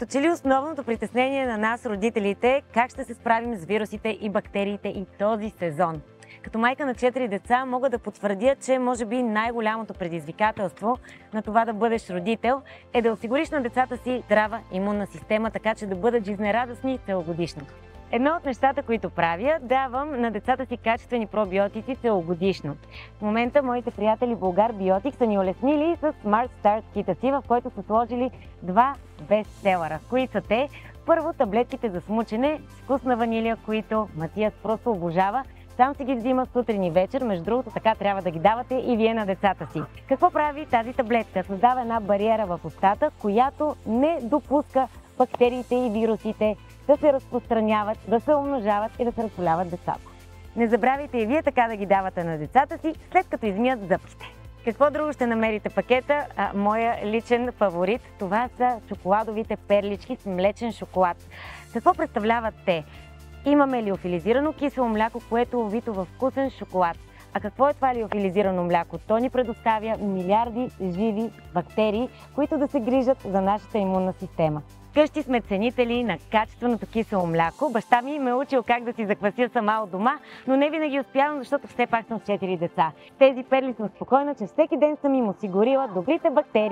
Като че ли основното притеснение на нас, родителите, е как ще се справим с вирусите и бактериите и този сезон. Като майка на 4 деца мога да потвърдя, че може би най-голямото предизвикателство на това да бъдеш родител е да осигуриш на децата си здрава имунна система, така че да бъдат жизнерадостни целогодишно. Едно от нещата, които правя, давам на децата си качествени пробиотици целогодишно. В момента моите приятели Българ Биотик са ни улеснили с Smart Start кита си, в който са сложили два бестселъра. Кои са те? Първо, таблетките за смучене с вкусна ванилия, които Матиас просто обожава. Сам си ги взима сутрин и вечер, между другото така трябва да ги давате и вие на децата си. Какво прави тази таблетка? Създава една бариера в устата, която не допуска бактериите и вирусите да се разпространяват, да се умножават и да се разполяват децата. Не забравяйте и вие така да ги давате на децата си, след като измият зъбите. Какво друго ще намерите в пакета? Моя личен фаворит, това са шоколадовите перлички с млечен шоколад. Какво представляват те? Имаме лиофилизирано кисело мляко, което е увито в вкусен шоколад. А какво е това лиофилизирано мляко? То ни предоставя милиарди живи бактерии, които да се грижат за нашата имунна система. Вкъщи сме ценители на качественото кисело мляко. Баща ми ме е учил как да си заквася сама от дома, но не винаги успявам, защото все пак съм с 4 деца. Тези перли съм спокойна, че всеки ден съм им осигурила добрите бактерии.